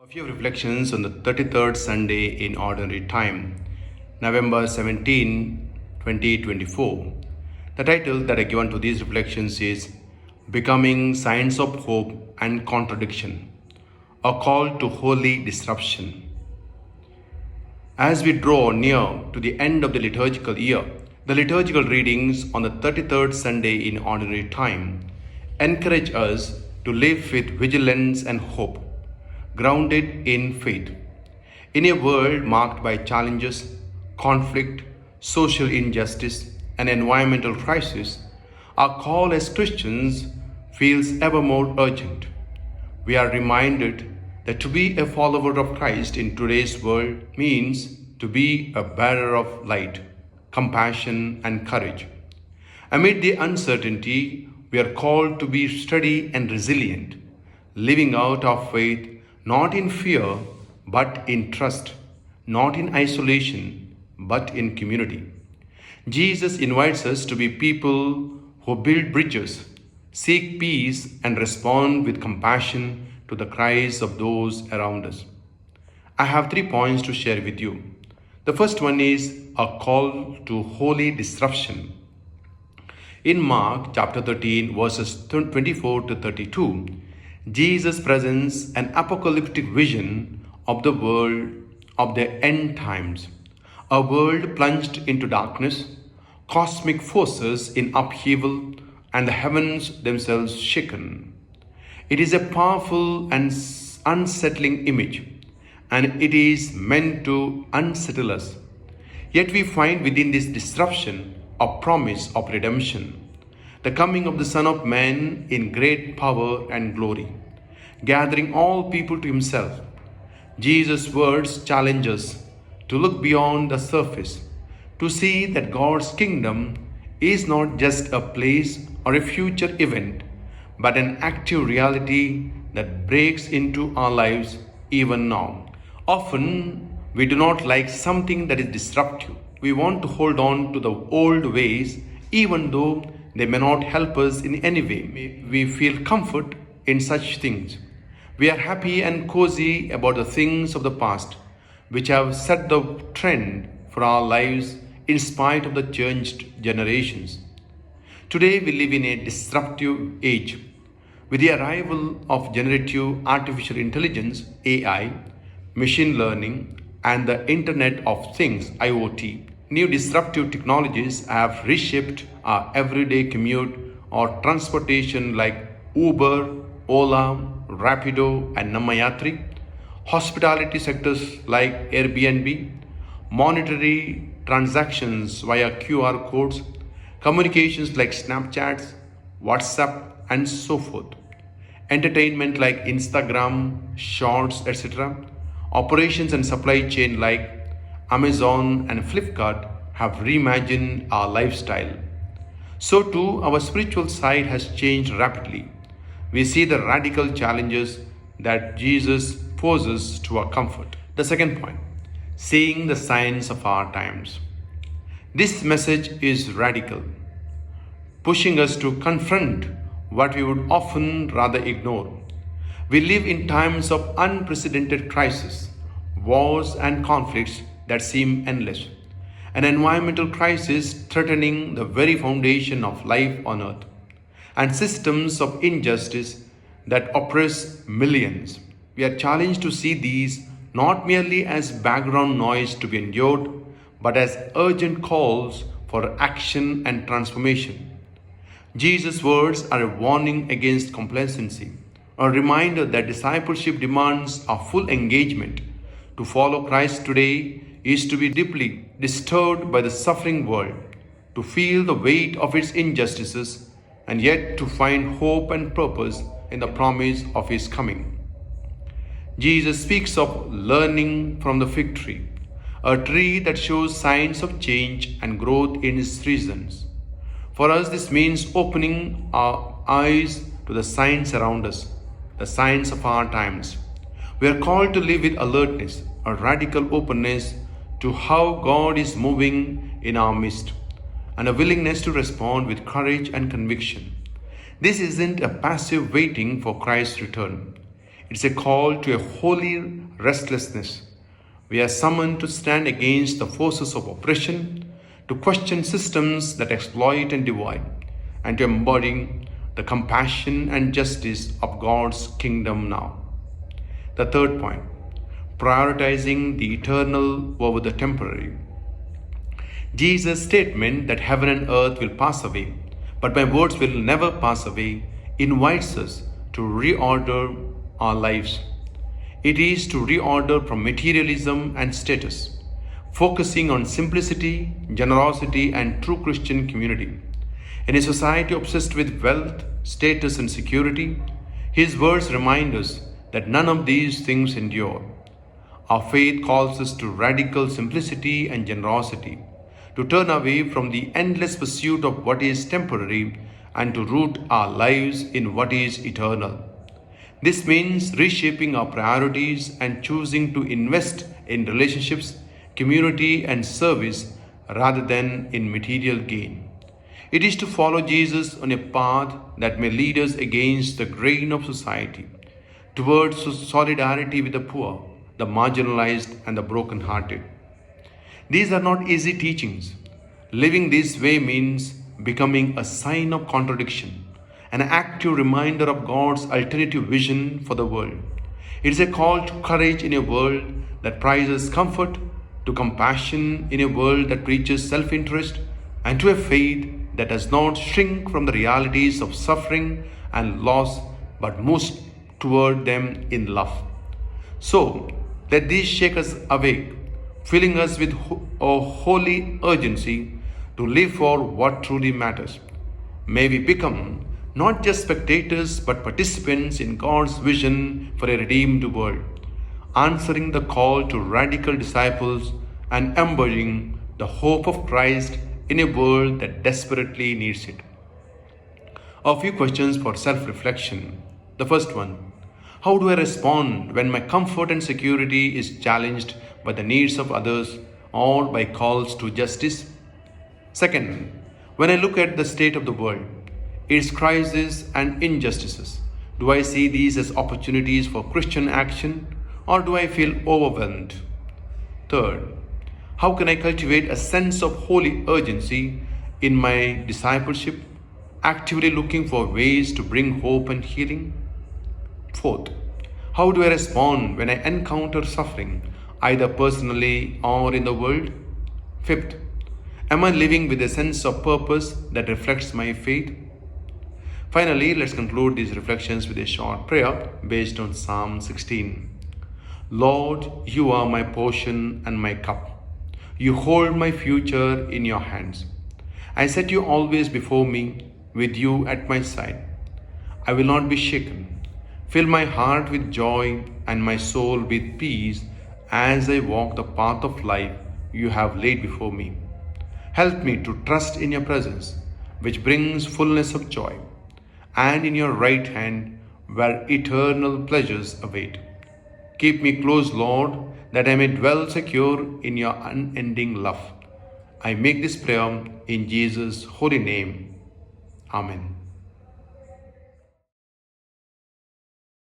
A few reflections on the 33rd Sunday in Ordinary Time, November 17, 2024. The title that I given to these reflections is Becoming Signs of Hope and Contradiction, a call to holy disruption. As we draw near to the end of the liturgical year, the liturgical readings on the 33rd Sunday in Ordinary Time encourage us to live with vigilance and hope, grounded in faith. In a world marked by challenges, conflict, social injustice, and environmental crisis, our call as Christians feels ever more urgent. We are reminded that to be a follower of Christ in today's world means to be a bearer of light, compassion, and courage. Amid the uncertainty, we are called to be steady and resilient, living out our faith not in fear, but in trust, not in isolation, but in community. Jesus invites us to be people who build bridges, seek peace, and respond with compassion to the cries of those around us. I have 3 points to share with you. The first one is a call to holy disruption. In Mark chapter 13, verses 24 to 32, Jesus presents an apocalyptic vision of the world of the end times, a world plunged into darkness, cosmic forces in upheaval, and the heavens themselves shaken. It is a powerful and unsettling image, and it is meant to unsettle us. Yet we find within this disruption a promise of redemption, the coming of the Son of Man in great power and glory, gathering all people to himself. Jesus' words challenge us to look beyond the surface, to see that God's kingdom is not just a place or a future event, but an active reality that breaks into our lives even now. Often, we do not like something that is disruptive. We want to hold on to the old ways, even though they may not help us in any way. We feel comfort in such things. We are happy and cozy about the things of the past, which have set the trend for our lives in spite of the changed generations. Today we live in a disruptive age. With the arrival of generative artificial intelligence, AI, machine learning, and the Internet of Things, IoT, new disruptive technologies have reshaped our everyday commute or transportation like Uber, Ola, Rapido, and Namayatri, hospitality sectors like Airbnb, monetary transactions via QR codes, communications like Snapchats, WhatsApp, and so forth, entertainment like Instagram, Shorts, etc., operations and supply chain like Amazon and Flipkart have reimagined our lifestyle. So too, our spiritual side has changed rapidly. We see the radical challenges that Jesus poses to our comfort. The second point, seeing the signs of our times. This message is radical, pushing us to confront what we would often rather ignore. We live in times of unprecedented crisis, wars and conflicts that seem endless, an environmental crisis threatening the very foundation of life on earth, and systems of injustice that oppress millions. We are challenged to see these not merely as background noise to be endured, but as urgent calls for action and transformation. Jesus' words are a warning against complacency, a reminder that discipleship demands our full engagement. To follow Christ today is to be deeply disturbed by the suffering world, to feel the weight of its injustices, and yet to find hope and purpose in the promise of his coming. Jesus speaks of learning from the fig tree, a tree that shows signs of change and growth in its seasons. For us, this means opening our eyes to the signs around us, the signs of our times. We are called to live with alertness, a radical openness to how God is moving in our midst, and a willingness to respond with courage and conviction. This isn't a passive waiting for Christ's return. It's a call to a holy restlessness. We are summoned to stand against the forces of oppression, to question systems that exploit and divide, and to embody the compassion and justice of God's kingdom now. The third point, prioritizing the eternal over the temporary. Jesus' statement that heaven and earth will pass away, but my words will never pass away, invites us to reorder our lives. It is to reorder from materialism and status, focusing on simplicity, generosity, and true Christian community. In a society obsessed with wealth, status, and security, his words remind us that none of these things endure. Our faith calls us to radical simplicity and generosity, to turn away from the endless pursuit of what is temporary and to root our lives in what is eternal. This means reshaping our priorities and choosing to invest in relationships, community, and service rather than in material gain. It is to follow Jesus on a path that may lead us against the grain of society, towards solidarity with the poor, the marginalized, and the brokenhearted. These are not easy teachings. Living this way means becoming a sign of contradiction, an active reminder of God's alternative vision for the world. It is a call to courage in a world that prizes comfort, to compassion in a world that preaches self-interest, and to a faith that does not shrink from the realities of suffering and loss, but moves toward them in love. So, let these shake us awake, filling us with a holy urgency to live for what truly matters. May we become not just spectators but participants in God's vision for a redeemed world, answering the call to radical disciples and embodying the hope of Christ in a world that desperately needs it. A few questions for self-reflection. The first one, how do I respond when my comfort and security is challenged by the needs of others or by calls to justice? Second, when I look at the state of the world, its crises and injustices, do I see these as opportunities for Christian action or do I feel overwhelmed? Third, how can I cultivate a sense of holy urgency in my discipleship, actively looking for ways to bring hope and healing? Fourth, how do I respond when I encounter suffering, either personally or in the world? Fifth, am I living with a sense of purpose that reflects my faith? Finally, let's conclude these reflections with a short prayer based on Psalm 16. Lord, you are my portion and my cup. You hold my future in your hands. I set you always before me, with you at my side. I will not be shaken. Fill my heart with joy and my soul with peace as I walk the path of life you have laid before me. Help me to trust in your presence, which brings fullness of joy, and in your right hand, where eternal pleasures await. Keep me close, Lord, that I may dwell secure in your unending love. I make this prayer in Jesus' holy name. Amen.